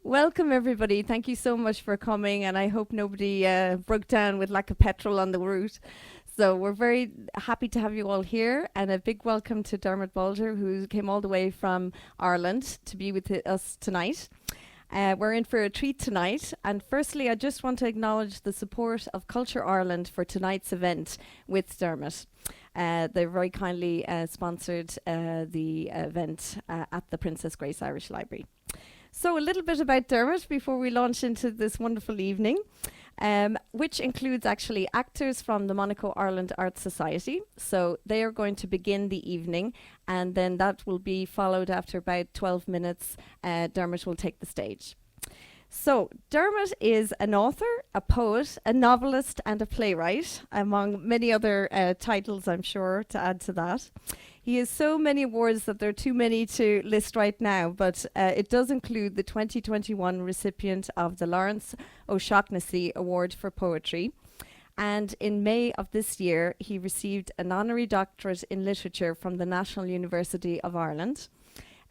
Welcome, everybody. Thank you so much for coming, and I hope nobody broke down with lack of petrol on the route. So we're very happy to have you all here, and a big welcome to Dermot Bolger, who came all the way from Ireland to be with us tonight. We're in for a treat tonight, and firstly, I just want to acknowledge the support of Culture Ireland for tonight's event with Dermot. They very kindly sponsored the event at the Princess Grace Irish Library. So a little bit about Dermot before we launch into this wonderful evening, which includes actually actors from the Monaco Ireland Arts Society. So they are going to begin the evening, and then that will be followed after about 12 minutes. Dermot will take the stage. So Dermot is an author, a poet, a novelist, and a playwright, among many other titles, I'm sure, to add to that. He has so many awards that there are too many to list right now, but it does include the 2021 recipient of the Lawrence O'Shaughnessy Award for Poetry. And in May of this year, he received an honorary doctorate in literature from the National University of Ireland.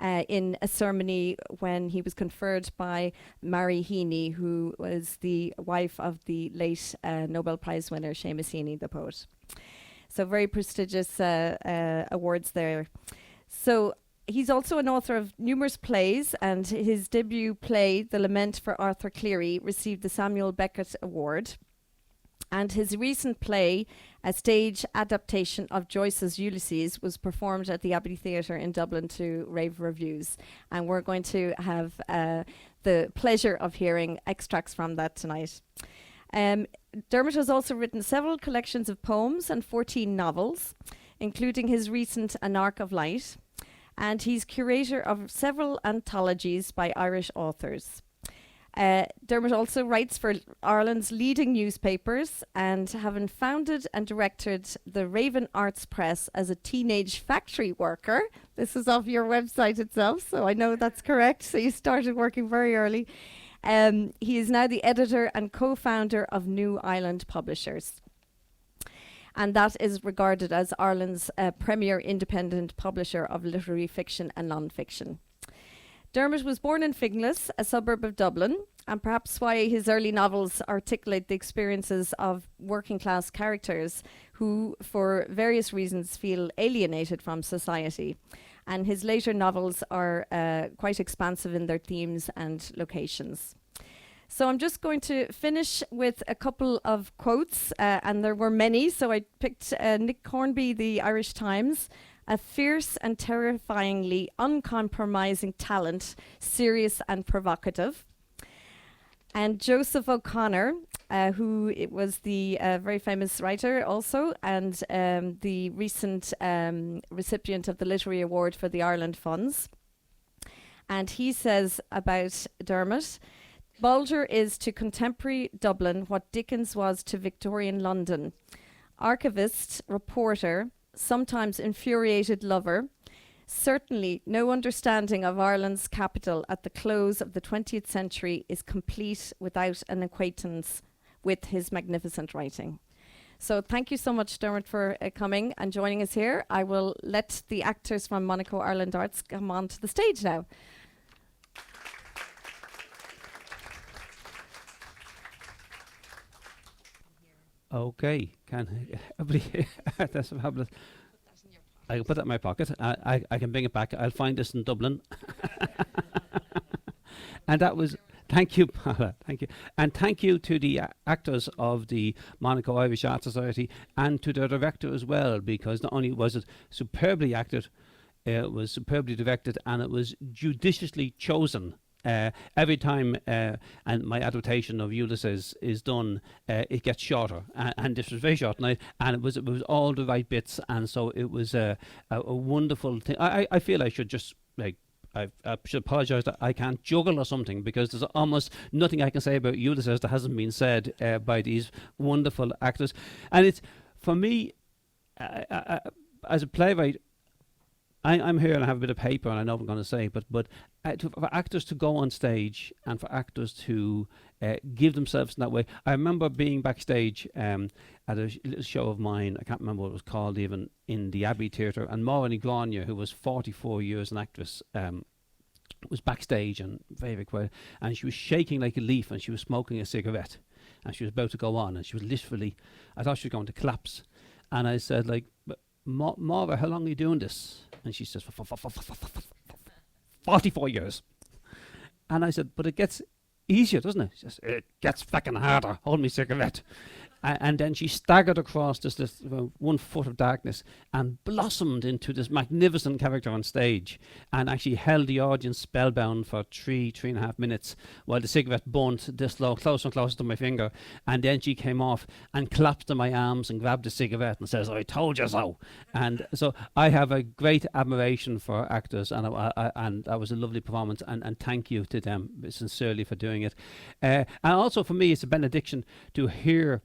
In a ceremony when he was conferred by Mary Heaney, who was the wife of the late Nobel Prize winner Seamus Heaney, the poet. So very prestigious awards there. So he's also an author of numerous plays, and his debut play, The Lament for Arthur Cleary, received the Samuel Beckett Award. And his recent play, a stage adaptation of Joyce's Ulysses, was performed at the Abbey Theatre in Dublin to rave reviews. And we're going to have the pleasure of hearing extracts from that tonight. Dermot has also written several collections of poems and 14 novels, including his recent An Arc of Light. And he's curator of several anthologies by Irish authors. Dermot also writes for Ireland's leading newspapers, and having founded and directed the Raven Arts Press as a teenage factory worker. This is off your website itself, so I know that's correct. So you started working very early. He is now the editor and co-founder of New Island Publishers. And that is regarded as Ireland's premier independent publisher of literary fiction and non-fiction. Dermot was born in Finglas, a suburb of Dublin, and perhaps why his early novels articulate the experiences of working class characters who, for various reasons, feel alienated from society. And his later novels are quite expansive in their themes and locations. So I'm just going to finish with a couple of quotes, and there were many, so I picked Nick Hornby, the Irish Times. A fierce and terrifyingly uncompromising talent, serious and provocative. And Joseph O'Connor, who it was the very famous writer also, and the recent recipient of the Literary Award for the Ireland Funds. And he says about Dermot, Bolger is to contemporary Dublin what Dickens was to Victorian London. Archivist, reporter, sometimes infuriated lover, certainly no understanding of Ireland's capital at the close of the 20th century is complete without an acquaintance with his magnificent writing. So thank you so much, Dermot, for coming and joining us here. I will let the actors from Monaco Ireland Arts come onto the stage now. Okay, that's fabulous. I can put that in my pocket. I can bring it back. I'll find this in Dublin. And that was, thank you, Paula, thank you. And thank you to the actors of the Monaco Irish Art Society and to the director as well, because not only was it superbly acted, it was superbly directed, and it was judiciously chosen. Every time and my adaptation of Ulysses is done, it gets shorter, and this was very short tonight, and it was all the right bits, and so it was a wonderful thing. I feel I should just I should apologise that I can't juggle or something, because there's almost nothing I can say about Ulysses that hasn't been said by these wonderful actors, and it's for me as a playwright. I'm here and I have a bit of paper and I know what I'm going to say, but for actors to go on stage and for actors to give themselves in that way. I remember being backstage at a little show of mine, I can't remember what it was called even, in the Abbey Theatre, and Maureen Grania, who was 44 years an actress, was backstage and very, very quiet, and she was shaking like a leaf, and she was smoking a cigarette, and she was about to go on, and she was literally, I thought she was going to collapse, and I said, like, Maura, how long are you doing this? And she says, 44 years. And I said, but it gets easier, doesn't it? She says, it gets fucking harder. Hold me cigarette. And then she staggered across this 1 foot of darkness and blossomed into this magnificent character on stage, and actually held the audience spellbound for 3.5 minutes while the cigarette burnt this low, closer and closer to my finger. And then she came off and collapsed in my arms and grabbed the cigarette and says, I told you so. And so I have a great admiration for actors, and and that was a lovely performance, and thank you to them sincerely for doing it. And also for me, it's a benediction to hear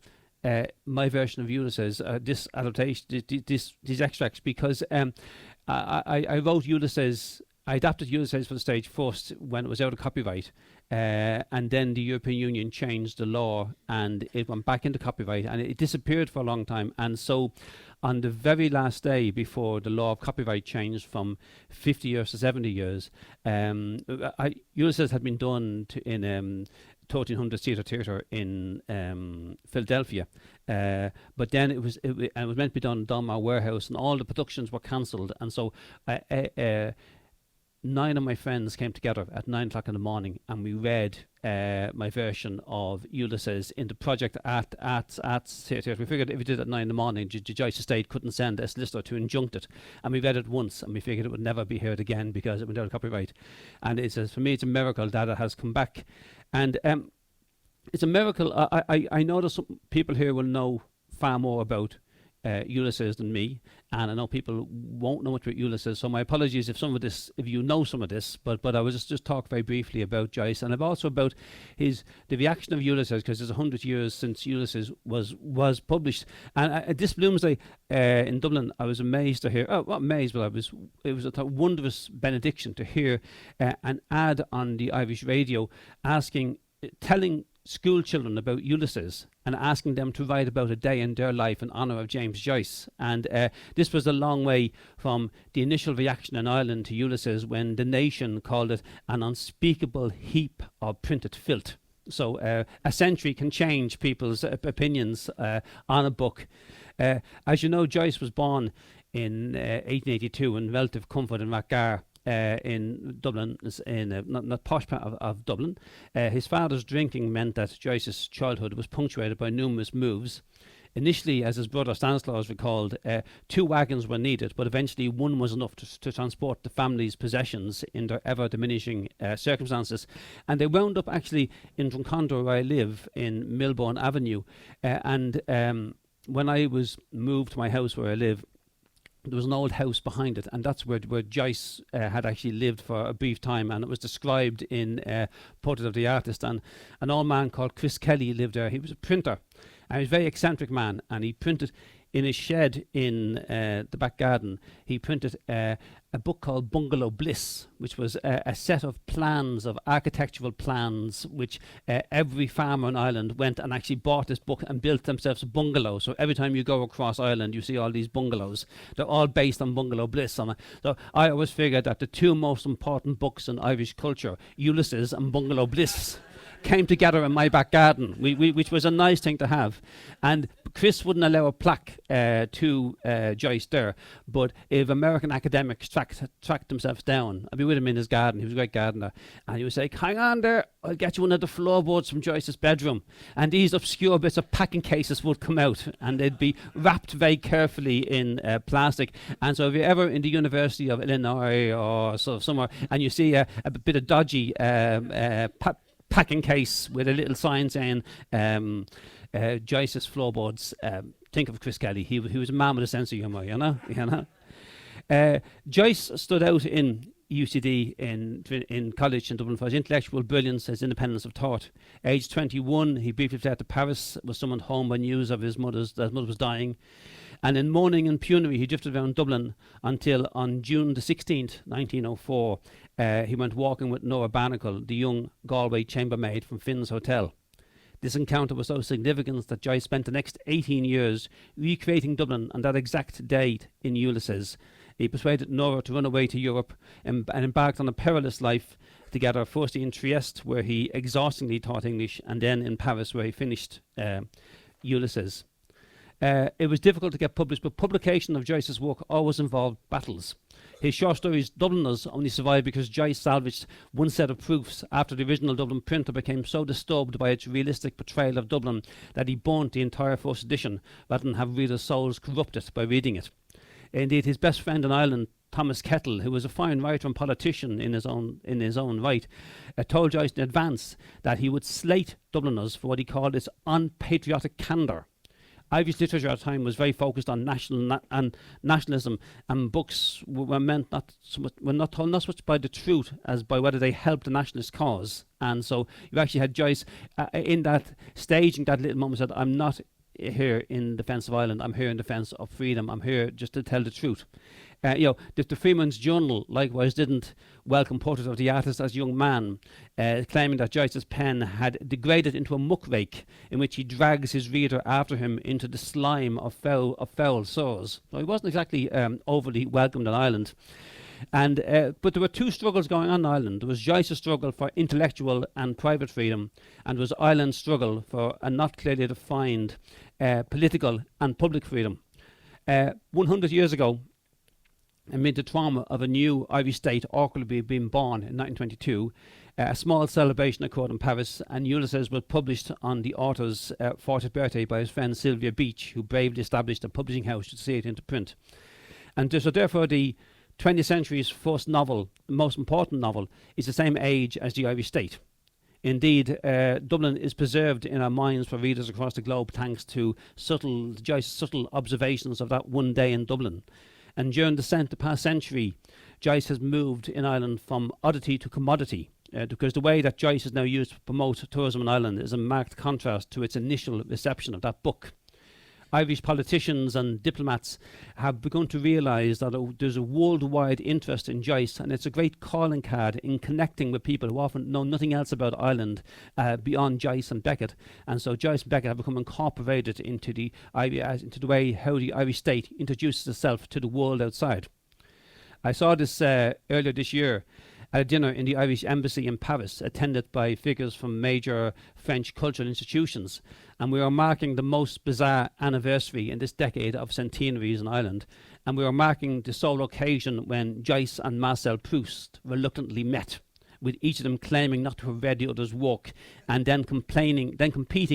my version of Ulysses, this adaptation, these extracts, because I wrote Ulysses, I adapted Ulysses for the stage first when it was out of copyright, and then the European Union changed the law and it went back into copyright, and it disappeared for a long time. And so on the very last day before the law of copyright changed from 50 years to 70 years, Ulysses had been done in 1300 Theatre in Philadelphia, but then it was meant to be done in Dunbar Warehouse, and all the productions were cancelled. And so 9 of my friends came together at 9 o'clock in the morning, and we read my version of Ulysses in the project at Theatre. We figured if we did it at 9 in the morning, Joyce Estate couldn't send a solicitor to injunct it, and we read it once, and we figured it would never be heard again because it went out of copyright. And for me, it's a miracle that it has come back. And it's a miracle. I know that some people here will know far more about Ulysses than me, and I know people won't know much about Ulysses, so my apologies if you know some of this, but I will just talk very briefly about Joyce, and also about the reaction of Ulysses, because it's 100 years since Ulysses was published. And this Bloomsday in Dublin, I was amazed to hear, not amazed, but it was a wondrous benediction to hear an ad on the Irish radio telling school children about Ulysses and asking them to write about a day in their life in honour of James Joyce. And this was a long way from the initial reaction in Ireland to Ulysses, when the nation called it an unspeakable heap of printed filth. So a century can change people's opinions on a book. As you know, Joyce was born in 1882 in relative comfort in Rathgar, in Dublin, in not posh part of Dublin. His father's drinking meant that Joyce's childhood was punctuated by numerous moves. Initially, as his brother Stanislaus recalled, 2 wagons were needed, but eventually one was enough to transport the family's possessions in their ever-diminishing circumstances. And they wound up actually in Drumcondra, where I live, in Milbourne Avenue. And when I was moved to my house where I live, there was an old house behind it, and that's where Joyce had actually lived for a brief time, and it was described in Portrait of the Artist. And an old man called Chris Kelly lived there. He was a printer, and he was a very eccentric man, and he printed in his shed in the back garden. He printed a book called Bungalow Bliss, which was a set of plans, of architectural plans, which every farmer in Ireland went and actually bought this book and built themselves a bungalow. So every time you go across Ireland, you see all these bungalows. They're all based on Bungalow Bliss. So I always figured that the 2 most important books in Irish culture, Ulysses and Bungalow Bliss, came together in my back garden, which was a nice thing to have. And Chris wouldn't allow a plaque to Joyce there, but if American academics tracked themselves down, I'd be with him in his garden. He was a great gardener, and he would say, hang on there, I'll get you one of the floorboards from Joyce's bedroom. And these obscure bits of packing cases would come out, and they'd be wrapped very carefully in plastic. And so if you're ever in the University of Illinois or somewhere, and you see a bit of dodgy packing case with a little sign saying Joyce's floorboards, think of Chris Kelly. He was a man with a sense of humour, you know. Joyce stood out in UCD in college in Dublin for his intellectual brilliance, his independence of thought. Aged 21, he briefly fled to Paris, was summoned home by news of his mother was dying. And in mourning and penury, he drifted around Dublin until on June the 16th, 1904, he went walking with Nora Barnacle, the young Galway chambermaid from Finn's Hotel. This encounter was so significant that Joyce spent the next 18 years recreating Dublin on that exact date in Ulysses. He persuaded Nora to run away to Europe and embarked on a perilous life together, firstly in Trieste, where he exhaustingly taught English, and then in Paris, where he finished Ulysses. It was difficult to get published, but publication of Joyce's work always involved battles. His short stories, Dubliners, only survived because Joyce salvaged one set of proofs after the original Dublin printer became so disturbed by its realistic portrayal of Dublin that he burnt the entire first edition rather than have readers' souls corrupted by reading it. Indeed, his best friend in Ireland, Thomas Kettle, who was a fine writer and politician in his own right, told Joyce in advance that he would slate Dubliners for what he called its unpatriotic candour. Irish literature at the time was very focused on nationalism, and books were meant not told not so much by the truth as by whether they helped the nationalist cause. And so you actually had Joyce in that staging that little moment said, "I'm not here in defence of Ireland, I'm here in defence of freedom, I'm here just to tell the truth." The Freeman's Journal likewise didn't welcome Portrait of the Artist as a young man, claiming that Joyce's pen had degraded into a muckrake in which he drags his reader after him into the slime of foul sores. So he wasn't exactly overly welcomed in Ireland. But there were two struggles going on in Ireland. There was Joyce's struggle for intellectual and private freedom, and there was Ireland's struggle for a not clearly defined political and public freedom. 100 years ago, amid the trauma of a new Irish state awkwardly being born in 1922, a small celebration occurred in Paris, and Ulysses was published on the author's 40th birthday by his friend Sylvia Beach, who bravely established a publishing house to see it into print. And so therefore the 20th century's first novel, the most important novel, is the same age as the Irish state. Indeed, Dublin is preserved in our minds for readers across the globe thanks to Joyce's subtle observations of that one day in Dublin. And during the past century, Joyce has moved in Ireland from oddity to commodity, because the way that Joyce is now used to promote tourism in Ireland is a marked contrast to its initial reception of that book. Irish politicians and diplomats have begun to realise that there's a worldwide interest in Joyce, and it's a great calling card in connecting with people who often know nothing else about Ireland beyond Joyce and Beckett. And so Joyce and Beckett have become incorporated into the way how the Irish state introduces itself to the world outside. I saw this earlier this year at a dinner in the Irish Embassy in Paris, attended by figures from major French cultural institutions, and we are marking the most bizarre anniversary in this decade of centenaries in Ireland, and we are marking the sole occasion when Joyce and Marcel Proust reluctantly met, with each of them claiming not to have read the other's work, and then competing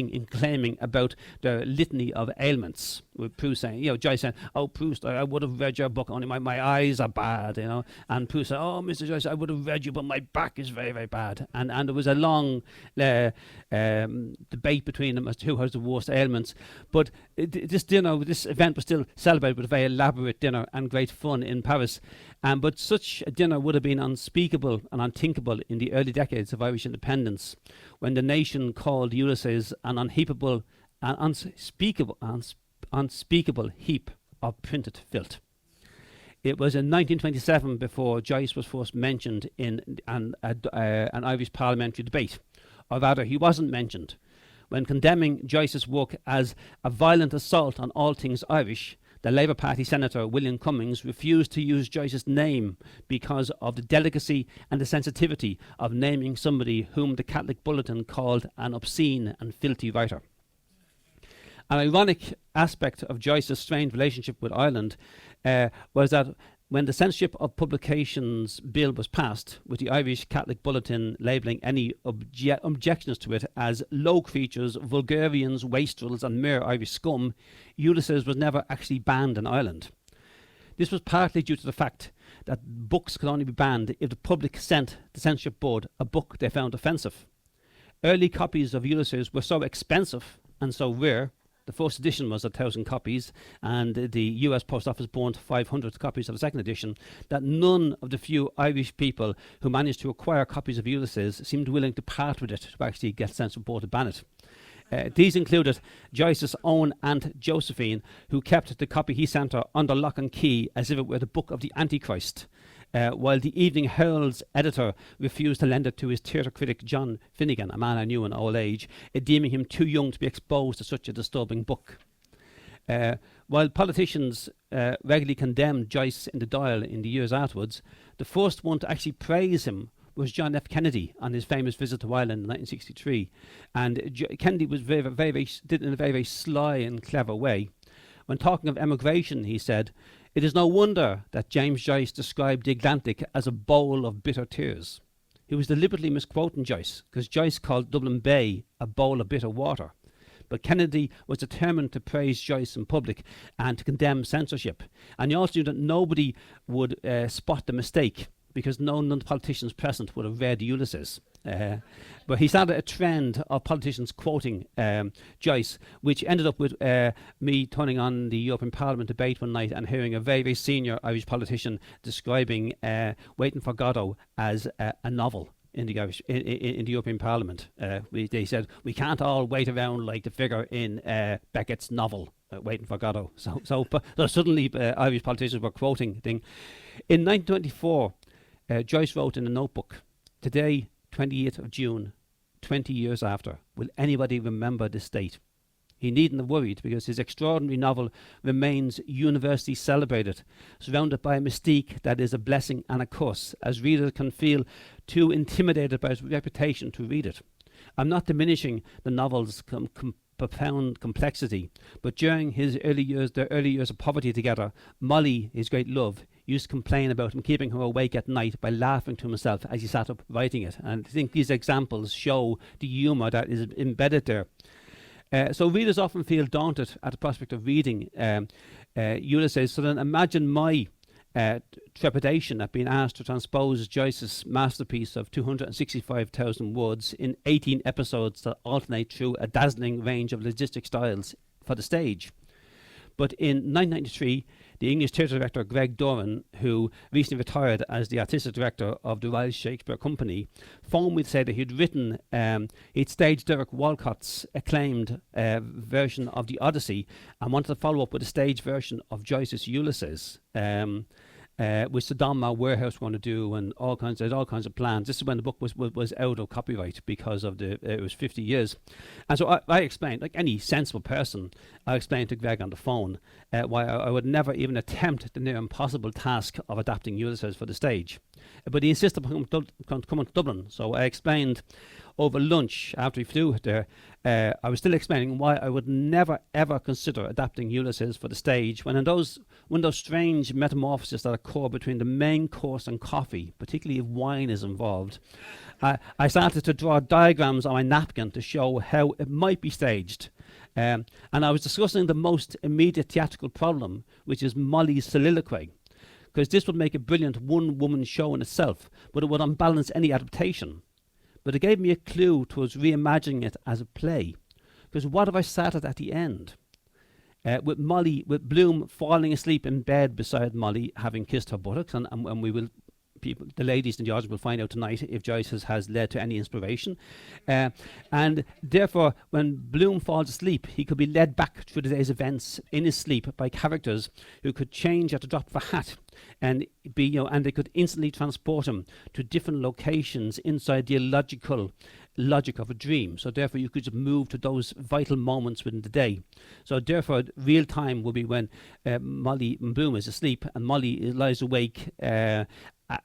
in claiming about their litany of ailments. With Proust saying, Joyce saying, "Oh, Proust, I would have read your book, only my eyes are bad," and Proust said, "Oh, Mr. Joyce, I would have read you, but my back is very, very bad." And there was a long debate between them as to who has the worst ailments. But this event was still celebrated with a very elaborate dinner and great fun in Paris. But such a dinner would have been unspeakable and unthinkable in the early decades of Irish independence, when the nation called Ulysses an unheapable and unspeakable heap of printed filth. It was in 1927 before Joyce was first mentioned in an Irish parliamentary debate, or rather he wasn't mentioned. When condemning Joyce's work as a violent assault on all things Irish, the Labour Party Senator William Cummings refused to use Joyce's name because of the delicacy and the sensitivity of naming somebody whom the Catholic Bulletin called an obscene and filthy writer. An ironic aspect of Joyce's strained relationship with Ireland was that when the Censorship of Publications Bill was passed, with the Irish Catholic Bulletin labelling any objections to it as low creatures, vulgarians, wastrels and mere Irish scum, Ulysses was never actually banned in Ireland. This was partly due to the fact that books could only be banned if the public sent the censorship board a book they found offensive. Early copies of Ulysses were so expensive and so rare. The first edition was 1,000 copies, and the US Post Office burnt 500 copies of the second edition, that none of the few Irish people who managed to acquire copies of Ulysses seemed willing to part with it to actually get censorship board to ban it. These included Joyce's own Aunt Josephine, who kept the copy he sent her under lock and key as if it were the book of the Antichrist, while the Evening Herald's editor refused to lend it to his theatre critic John Finnegan, a man I knew in old age, deeming him too young to be exposed to such a disturbing book. While politicians regularly condemned Joyce in the Dial in the years afterwards, the first one to actually praise him was John F. Kennedy on his famous visit to Ireland in 1963. And Kennedy was did it in a very, very sly and clever way. When talking of emigration, he said, "It is no wonder that James Joyce described the Atlantic as a bowl of bitter tears." He was deliberately misquoting Joyce, because Joyce called Dublin Bay a bowl of bitter water. But Kennedy was determined to praise Joyce in public and to condemn censorship. And he also knew that nobody would spot the mistake, because none of the politicians present would have read Ulysses. But he started a trend of politicians quoting Joyce, which ended up with me turning on the European Parliament debate one night and hearing a very, very senior Irish politician describing Waiting for Godot as a novel in the Irish, in the European Parliament. They said, we can't all wait around like the figure in Beckett's novel, Waiting for Godot. So suddenly Irish politicians were quoting thing. In 1924, Joyce wrote in a notebook, "Today, 28th of June, 20 years after, will anybody remember this date?" He needn't have worried, because his extraordinary novel remains universally celebrated, surrounded by a mystique that is a blessing and a curse, as readers can feel too intimidated by its reputation to read it. I'm not diminishing the novel's profound complexity, but during his early years of poverty together, Molly, his great love, used to complain about him keeping her awake at night by laughing to himself as he sat up writing it. And I think these examples show the humour that is embedded there. So readers often feel daunted at the prospect of reading Ulysses. So then imagine my trepidation at being asked to transpose Joyce's masterpiece of 265,000 words in 18 episodes that alternate through a dazzling range of logistic styles for the stage. But in 1993, the English theatre director Greg Doran, who recently retired as the artistic director of the Royal Shakespeare Company, phoned me to say that he'd staged Derek Walcott's acclaimed version of the Odyssey and wanted to follow up with a stage version of Joyce's Ulysses, which the Donmar Warehouse were going to do, and all kinds of plans. This is when the book was out of copyright because of it was 50 years. And so I explained, like any sensible person, I explained to Greg on the phone why I would never even attempt the near impossible task of adapting Ulysses for the stage. But he insisted upon coming to Dublin, so I explained over lunch after he flew there. I was still explaining why I would never ever consider adapting Ulysses for the stage when those strange metamorphoses that occur between the main course and coffee, particularly if wine is involved. I started to draw diagrams on my napkin to show how it might be staged. And I was discussing the most immediate theatrical problem, which is Molly's soliloquy, because this would make a brilliant one-woman show in itself, but it would unbalance any adaptation. But it gave me a clue towards reimagining it as a play, because what if I started at the end? With Bloom falling asleep in bed beside Molly, having kissed her buttocks, and the ladies in the audience will find out tonight if Joyce has led to any inspiration. And therefore, when Bloom falls asleep, he could be led back through the day's events in his sleep by characters who could change at the drop of a hat, and they could instantly transport him to different locations inside the illogical logic of a dream. So therefore you could just move to those vital moments within the day. So therefore real time will be when Bloom is asleep and Molly lies awake,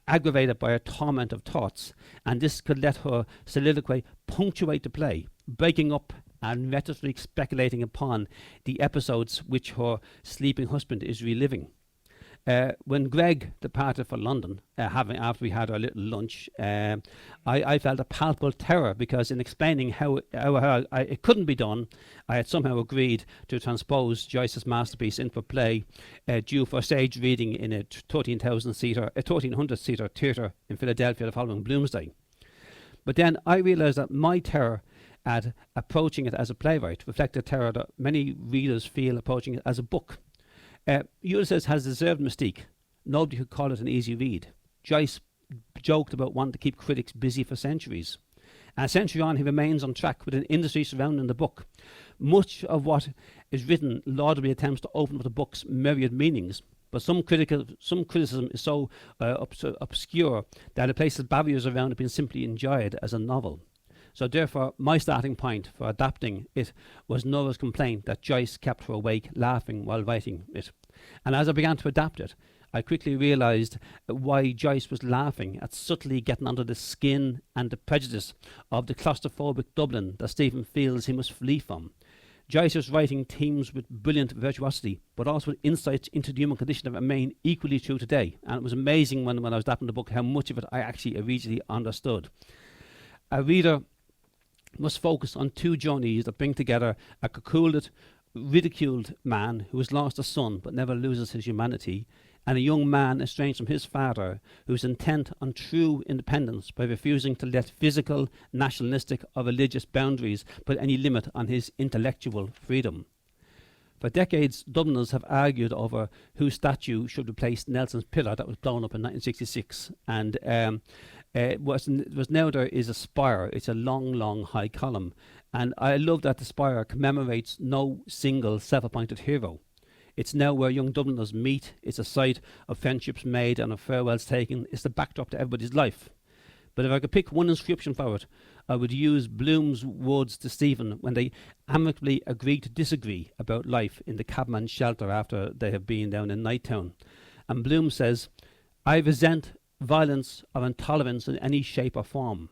aggravated by a torment of thoughts, and this could let her soliloquy punctuate the play, breaking up and retrospectively speculating upon the episodes which her sleeping husband is reliving. When Greg departed for London, after we had our little lunch, I felt a palpable terror, because in explaining how it couldn't be done, I had somehow agreed to transpose Joyce's masterpiece into a play due for stage reading in a 1,300-seater theatre in Philadelphia the following Bloomsday. But then I realised that my terror at approaching it as a playwright reflected terror that many readers feel approaching it as a book. Ulysses has deserved mystique. Nobody could call it an easy read. Joyce joked about wanting to keep critics busy for centuries. And a century on, he remains on track with an industry surrounding the book. Much of what is written laudably attempts to open up the book's myriad meanings, but some criticism is so obscure that it places barriers around it being simply enjoyed as a novel. So therefore, my starting point for adapting it was Nora's complaint that Joyce kept her awake laughing while writing it. And as I began to adapt it, I quickly realised why Joyce was laughing at subtly getting under the skin and the prejudice of the claustrophobic Dublin that Stephen feels he must flee from. Joyce's writing teems with brilliant virtuosity, but also with insights into the human condition that remain equally true today. And it was amazing when I was adapting the book how much of it I actually immediately understood. A reader must focus on two journeys that bring together a cocooned, ridiculed man who has lost a son but never loses his humanity, and a young man estranged from his father who is intent on true independence by refusing to let physical, nationalistic or religious boundaries put any limit on his intellectual freedom. For decades, Dubliners have argued over whose statue should replace Nelson's pillar that was blown up in 1966, and now there is a spire. It's a long high column, and I love that the spire commemorates no single self-appointed hero. It's now where young Dubliners meet. It's a site of friendships made and of farewells taken. It's the backdrop to everybody's life. But if I could pick one inscription for it, I would use Bloom's words to Stephen when they amicably agree to disagree about life in the cabman's shelter after they have been down in Nighttown. And Bloom says, "I resent violence or intolerance in any shape or form.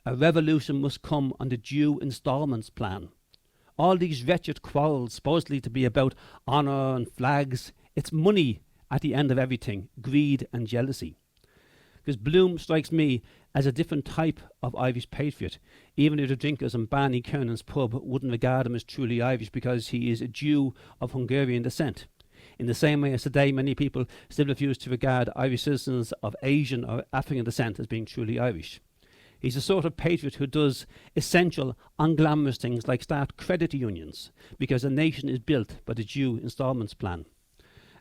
A revolution must come on the due instalments plan. All these wretched quarrels supposedly to be about honour and flags, it's money at the end of everything, greed and jealousy." Because Bloom strikes me as a different type of Irish patriot, even if the drinkers in Barney Kernan's pub wouldn't regard him as truly Irish because he is a Jew of Hungarian descent. In the same way as today many people still refuse to regard Irish citizens of Asian or African descent as being truly Irish. He's a sort of patriot who does essential, unglamorous things like start credit unions, because a nation is built by the due instalments plan.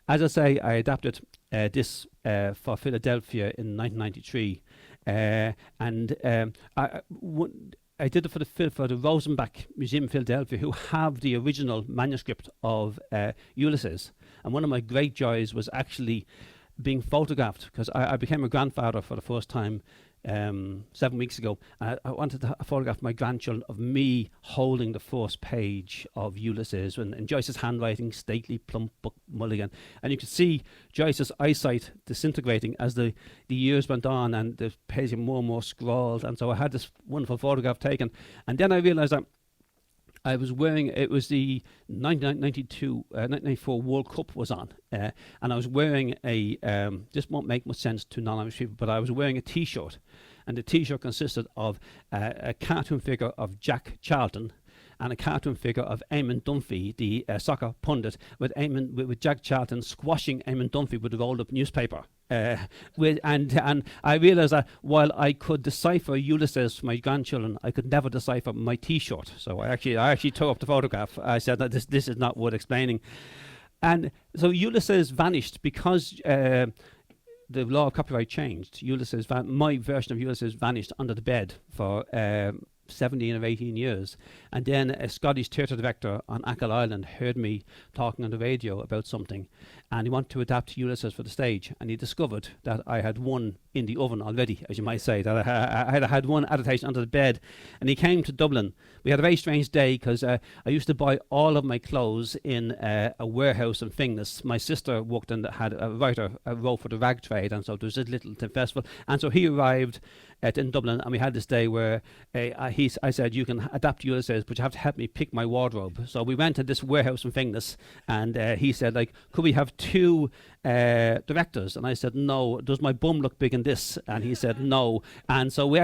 As I say, I adapted this for Philadelphia in 1993, I did it for the Rosenbach Museum in Philadelphia, who have the original manuscript of Ulysses. And one of my great joys was actually being photographed, because I became a grandfather for the first time 7 weeks ago. I wanted to photograph my grandchildren of me holding the first page of Ulysses, and Joyce's handwriting, stately, plump book mulligan. And you could see Joyce's eyesight disintegrating as the years went on, and the page more and more scrawled. And so I had this wonderful photograph taken. And then I realized that I was wearing, it was the 1994 World Cup was on, and I was wearing a, this won't make much sense to non-Irish people, but I was wearing a T-shirt, and the T-shirt consisted of a cartoon figure of Jack Charlton and a cartoon figure of Eamon Dunphy, the soccer pundit, with Jack Charlton squashing Eamon Dunphy with a rolled up newspaper. And I realised that while I could decipher Ulysses for my grandchildren, I could never decipher my T-shirt. So I actually tore up the photograph. I said that this is not worth explaining. And so Ulysses vanished because the law of copyright changed. My version of Ulysses vanished under the bed for 17 or 18 years, and then a Scottish theatre director on Achill Island heard me talking on the radio about something, and he wanted to adapt Ulysses for the stage, and he discovered that I had one in the oven already, as you might say, that I had one adaptation under the bed. And he came to Dublin. We had a very strange day because I used to buy all of my clothes in a warehouse in Finglas. My sister worked and had a writer wrote for the rag trade, and so there was a little festival, and so he arrived in Dublin, and we had this day where I said, "You can adapt Ulysses, but you have to help me pick my wardrobe." So we went to this warehouse in Finglas, and he said, like, "Could we have two directors?" And I said, "No. Does my bum look big in this?" And he said, "No." And so we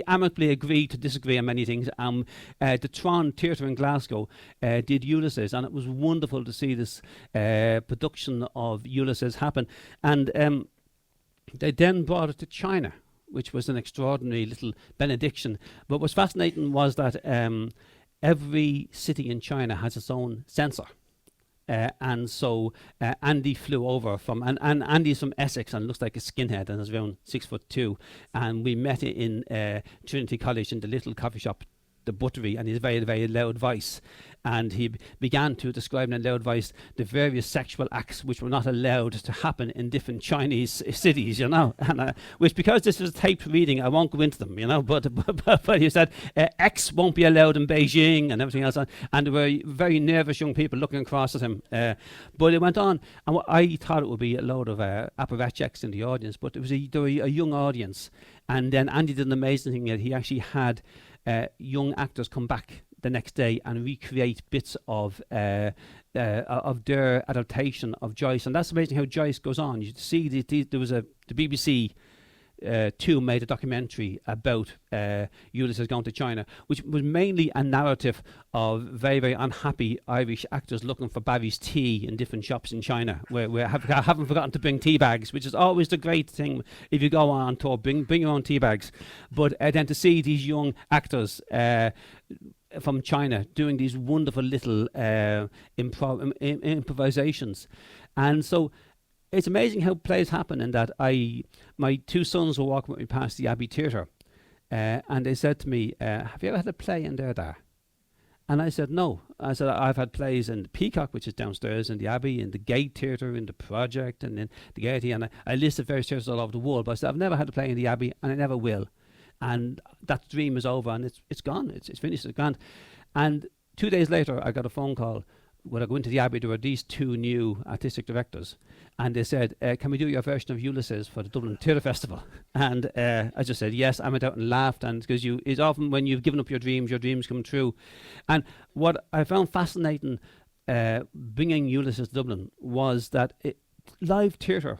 amicably agreed to disagree on many things. The Tron Theatre in Glasgow did Ulysses, and it was wonderful to see this production of Ulysses happen. And they then brought it to China, which was an extraordinary little benediction. But what's fascinating was that every city in China has its own censor. And so Andy flew over and Andy's from Essex and looks like a skinhead and is around 6'2", and we met in Trinity College in the little coffee shop the buttery and his very, very loud voice. And he began to describe in a loud voice the various sexual acts which were not allowed to happen in different Chinese cities, you know. And which, because this was a taped reading, I won't go into them, you know. But he said X won't be allowed in Beijing and everything else. And there were very nervous young people looking across at him. But it went on, and I thought it would be a load of apparatchiks in the audience, but there were a young audience. And then Andy did an amazing thing that he actually had young actors come back the next day and recreate bits of their adaptation of Joyce. And that's amazing how Joyce goes on. You see, there was the BBC Two made a documentary about Ulysses going to China, which was mainly a narrative of very, very unhappy Irish actors looking for Barry's tea in different shops in China, where haven't forgotten to bring tea bags, which is always the great thing if you go on tour, bring your own tea bags. But then to see these young actors from China doing these wonderful little improvisations. And so it's amazing how plays happen, in that my two sons were walking with me past the Abbey Theatre, and they said to me, have you ever had a play in there, Dad? And I said, no. I said, I've had plays in the Peacock, which is downstairs, in the Abbey, in the Gate Theatre, in the Project, and in the Gaiety, and I listed various theatres all over the world, but I said, I've never had a play in the Abbey, and I never will. And that dream is over, and it's gone. It's finished. It's gone. And 2 days later, I got a phone call. When I go into the Abbey, there were these two new artistic directors, and they said, can we do your version of Ulysses for the Dublin Theatre Festival? And I just said yes. I went out and laughed, and because it's often when you've given up your dreams come true. And what I found fascinating bringing Ulysses to Dublin was that live theatre,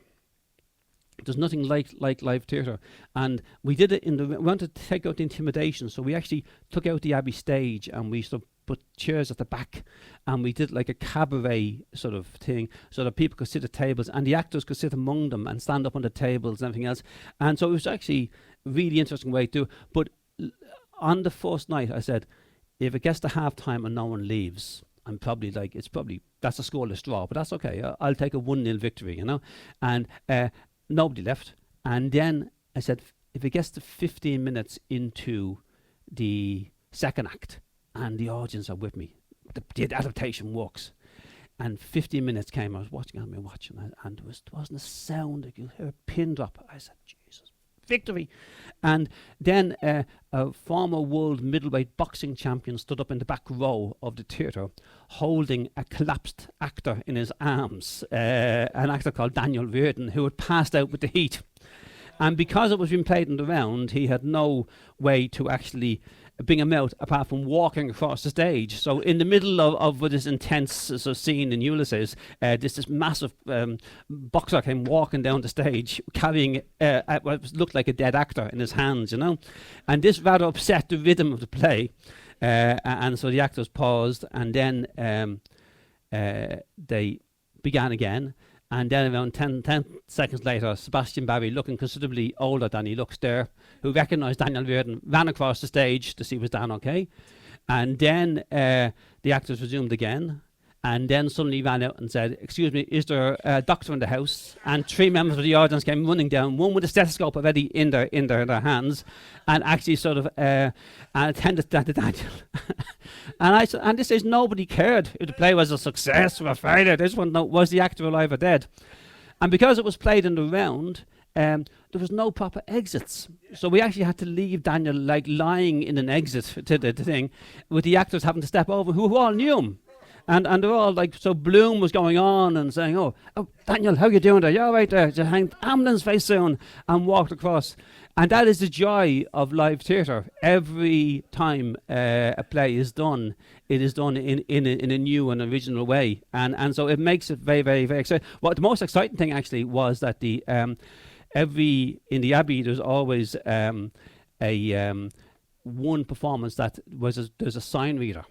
there's nothing like live theatre. And we did it we wanted to take out the intimidation, so we actually took out the Abbey stage, and we sort of put chairs at the back, and we did like a cabaret sort of thing, so that people could sit at tables and the actors could sit among them and stand up on the tables and everything else. And so it was actually a really interesting way to do it. But on the first night, I said, if it gets to half time and no one leaves, I'm probably like, that's a scoreless draw, but that's okay. I'll take a 1-0 victory, you know. And nobody left. And then I said, if it gets to 15 minutes into the second act and the audience are with me, the adaptation works. And 15 minutes came, I was watching, and there wasn't a sound. You hear a pin drop. I said, Jesus, victory. And then a former world middleweight boxing champion stood up in the back row of the theatre holding a collapsed actor in his arms, an actor called Daniel Reardon, who had passed out with the heat. And because it was being played in the round, he had no way to actually bring him out apart from walking across the stage. So in the middle of this intense sort of scene in Ulysses, this massive boxer came walking down the stage carrying what looked like a dead actor in his hands, you know. And this rather upset the rhythm of the play. And so the actors paused, and then they began again. And then around 10 seconds later, Sebastian Barry, looking considerably older than he looks there, who recognised Daniel Reardon, ran across the stage to see was Dan okay. And then the actors resumed again. And then suddenly ran out and said, excuse me, is there a doctor in the house? And 3 members of the audience came running down, one with a stethoscope already in their hands, and actually sort of attended to Daniel. And I said, and this is, nobody cared if the play was a success or a failure. They just want to know, was the actor alive or dead? And because it was played in the round, there was no proper exits. So we actually had to leave Daniel like lying in an exit to the thing, with the actors having to step over, who all knew him. And they're all like, so Bloom was going on and saying, oh, Daniel, how you doing there? You're right there. Just hang ambulance very soon, and walked across. And that is the joy of live theatre. Every time a play is done, it is done in a new and original way. And so it makes it very, very, very exciting. Well, the most exciting thing actually was that in the Abbey, there's always one performance that there's a sign reader.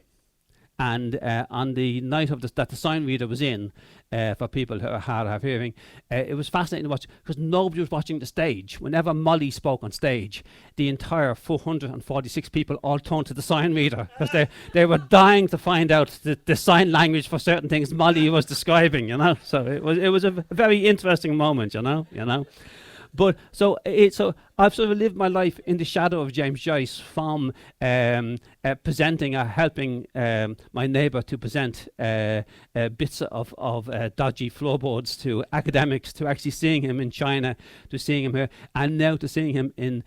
And on the night of that the sign reader was in, for people who are hard of hearing, it was fascinating to watch, because nobody was watching the stage. Whenever Molly spoke on stage, the entire 446 people all turned to the sign reader, because they were dying to find out the sign language for certain things Molly was describing, you know. So it was a very interesting moment, you know. But so I've sort of lived my life in the shadow of James Joyce, from presenting, helping my neighbour to present bits of dodgy floorboards to academics, to actually seeing him in China, to seeing him here, and now to seeing him in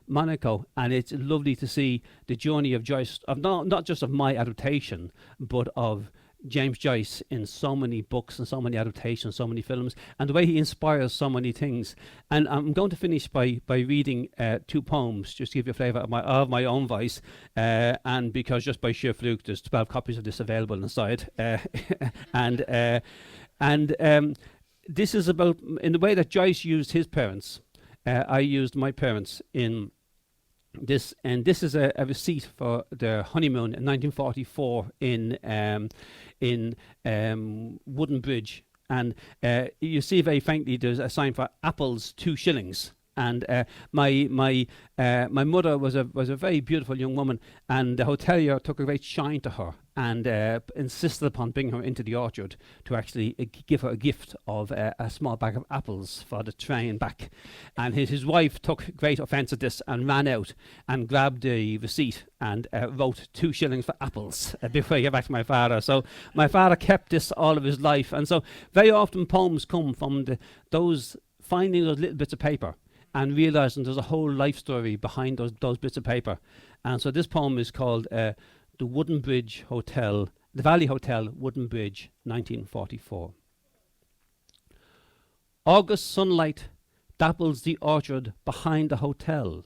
Monaco. And it's lovely to see the journey of Joyce, of not just of my adaptation, but of James Joyce in so many books and so many adaptations, so many films, and the way he inspires so many things. And I'm going to finish by reading two poems, just to give you a flavour of my own voice, and because just by sheer fluke there's 12 copies of this available inside. And this is about, in the way that Joyce used his parents, I used my parents in this, and this is a receipt for their honeymoon in 1944 in Wooden Bridge, and you see very faintly there's a sign for apples 2 shillings. And my mother was a very beautiful young woman, and the hotelier took a great shine to her and insisted upon bringing her into the orchard to actually give her a gift of a small bag of apples for the train back. And his wife took great offence at this and ran out and grabbed the receipt and wrote 2 shillings for apples before he got back to my father. So my father kept this all of his life. And so very often poems come from those finding those little bits of paper and realising there's a whole life story behind those bits of paper. And so this poem is called The Wooden Bridge Hotel, the Valley Hotel, Wooden Bridge, 1944. August sunlight dapples the orchard behind the hotel,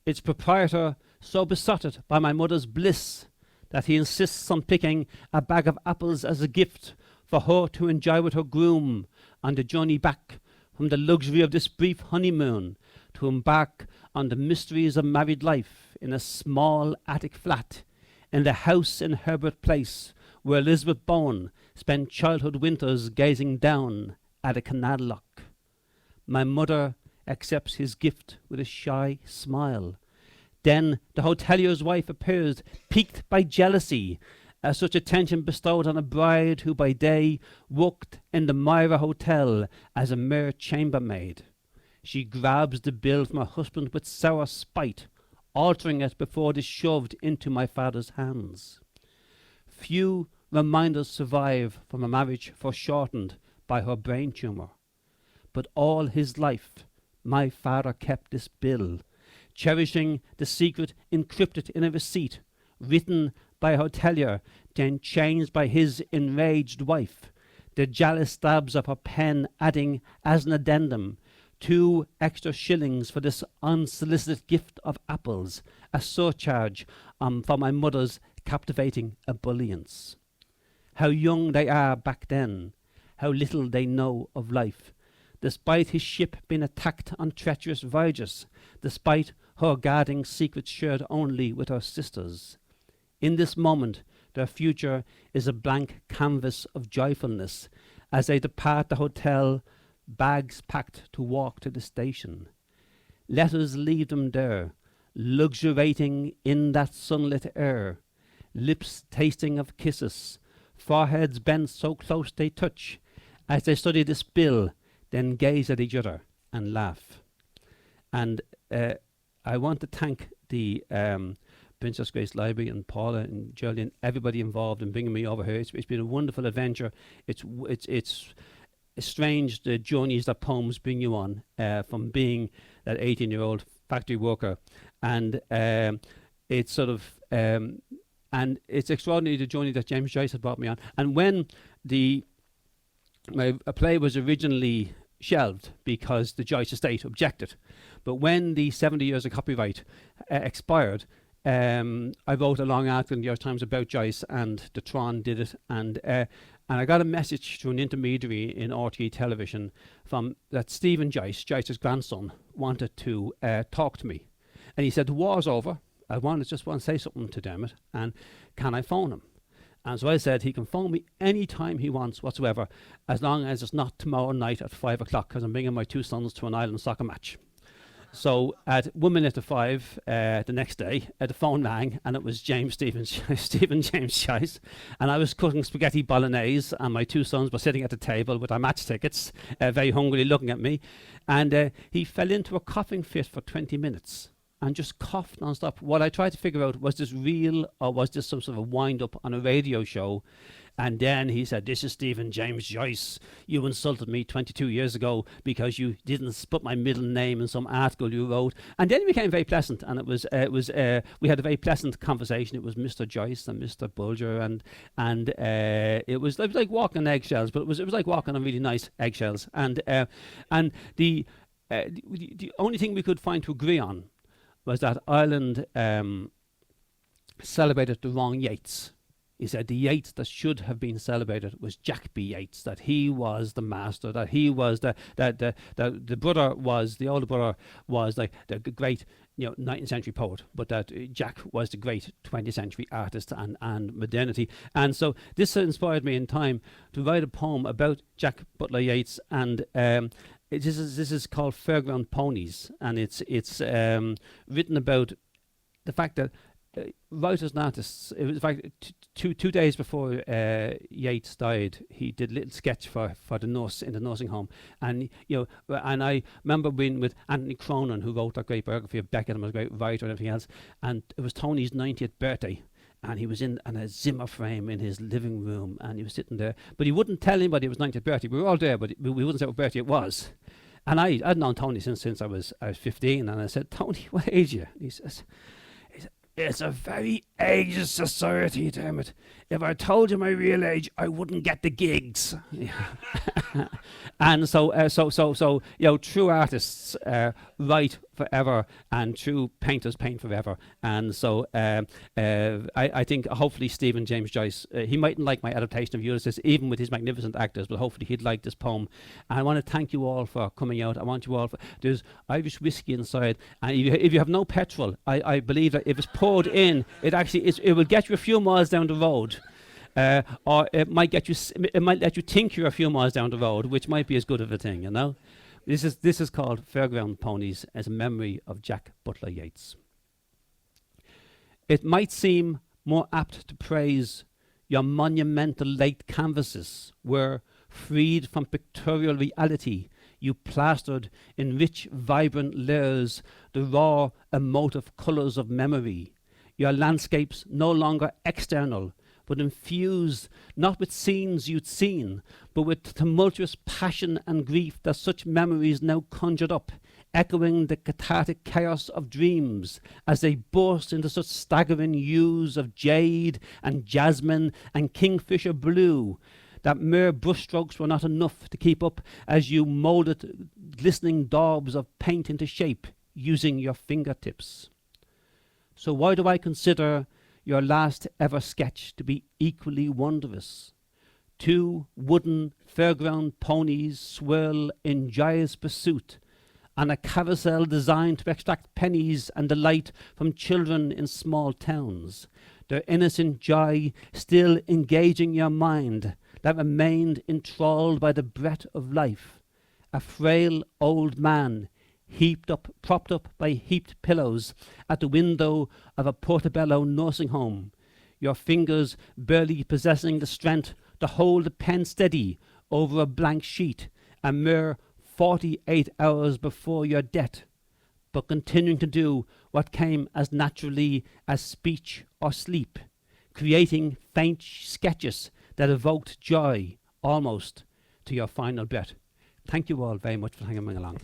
its proprietor so besotted by my mother's bliss that he insists on picking a bag of apples as a gift for her to enjoy with her groom on the journey back from the luxury of this brief honeymoon, to embark on the mysteries of married life in a small attic flat in the house in Herbert Place, where Elizabeth Bowen spent childhood winters gazing down at a canal lock. My mother accepts his gift with a shy smile. Then the hotelier's wife appears, piqued by jealousy, as such attention bestowed on a bride who by day worked in the Myra Hotel as a mere chambermaid. She grabs the bill from her husband with sour spite, altering it before it is shoved into my father's hands. Few reminders survive from a marriage foreshortened by her brain tumour. But all his life my father kept this bill, cherishing the secret encrypted in a receipt, written by a hotelier, then changed by his enraged wife, the jealous stabs of her pen adding as an addendum 2 extra shillings for this unsolicited gift of apples, a surcharge for my mother's captivating ebullience. How young they are back then, how little they know of life, despite his ship being attacked on treacherous voyages, despite her guarding secrets shared only with her sisters. In this moment, their future is a blank canvas of joyfulness as they depart the hotel, bags packed to walk to the station. Let us leave them there, luxuriating in that sunlit air, lips tasting of kisses, foreheads bent so close they touch, as they study this bill, then gaze at each other and laugh. And I want to thank the Princess Grace Library and Paula and Julian, everybody involved in bringing me over here. It's been a wonderful adventure. It's strange the journeys that poems bring you on, from being that 18-year-old factory worker, and it's sort of and it's extraordinary the journey that James Joyce had brought me on. And when a play was originally shelved because the Joyce estate objected, but when the 70 years of copyright expired, I wrote a long article in the New York Times about Joyce, and the Tron did it, and I got a message through an intermediary in RTE television from that Stephen Joyce, Joyce's grandson, wanted to talk to me, and he said the war's over. I just want to say something to Dermot, and can I phone him? And so I said he can phone me any time he wants whatsoever, as long as it's not tomorrow night at 5 o'clock, because I'm bringing my 2 sons to an island soccer match. So at 1 minute to 5 the next day, the phone rang, and it was Stephen James Joyce, and I was cooking spaghetti bolognese, and my 2 sons were sitting at the table with their match tickets, very hungrily looking at me, and he fell into a coughing fit for 20 minutes and just coughed non-stop. What I tried to figure out, was this real, or was this some sort of wind-up on a radio show? And then he said, "This is Stephen James Joyce. You insulted me 22 years ago because you didn't put my middle name in some article you wrote." And then it became very pleasant, and we had a very pleasant conversation. It was Mr. Joyce and Mr. Bolger, and it was like walking on eggshells, but it was like walking on really nice eggshells. And the only thing we could find to agree on was that Ireland celebrated the wrong Yeats. He said the Yeats that should have been celebrated was Jack B. Yeats, that he was the master, that he was the older brother was like the great 19th century poet, but that Jack was the great 20th century artist and modernity. And so this inspired me in time to write a poem about Jack Butler Yeats, and this is called Fairground Ponies, and it's written about the fact that writers and artists. It was in fact two days before Yeats died, he did a little sketch for the nurse in the nursing home, and and I remember being with Anthony Cronin, who wrote that great biography of Beckett and was a great writer and everything else, and it was Tony's 90th birthday, and he was in a Zimmer frame in his living room, and he was sitting there, but he wouldn't tell anybody it was 90th birthday. We were all there, but we wouldn't say what birthday it was. And I'd known Tony since I was 15, and I said, "Tony, what age are you?" He says, "It's a very aged society, Dermot. If I told you my real age, I wouldn't get the gigs." And so true artists write forever, and true painters paint forever. And so I think hopefully Stephen James Joyce, he mightn't like my adaptation of Ulysses, even with his magnificent actors, but hopefully he'd like this poem. And I want to thank you all for coming out. I want you all there's Irish whiskey inside, and if you have no petrol, I believe that if it's poured in, it will get you a few miles down the road. Or it might let you think you're a few miles down the road, which might be as good of a thing, This is called Fairground Ponies, as a memory of Jack Butler Yeats. It might seem more apt to praise your monumental late canvases, where, freed from pictorial reality, you plastered in rich, vibrant layers the raw, emotive colours of memory. Your landscapes no longer external, but infused not with scenes you'd seen, but with tumultuous passion and grief that such memories now conjured up, echoing the cathartic chaos of dreams as they burst into such staggering hues of jade and jasmine and kingfisher blue that mere brushstrokes were not enough to keep up as you moulded glistening daubs of paint into shape using your fingertips. So why do I consider your last ever sketch to be equally wondrous? 2 wooden fairground ponies swirl in joyous pursuit, and a carousel designed to extract pennies and delight from children in small towns, their innocent joy still engaging your mind that remained enthralled by the breath of life. A frail old man, propped up by heaped pillows at the window of a Portobello nursing home, your fingers barely possessing the strength to hold the pen steady over a blank sheet, a mere 48 hours before your death, but continuing to do what came as naturally as speech or sleep, creating faint sketches that evoked joy almost to your final breath. Thank you all very much for hanging along.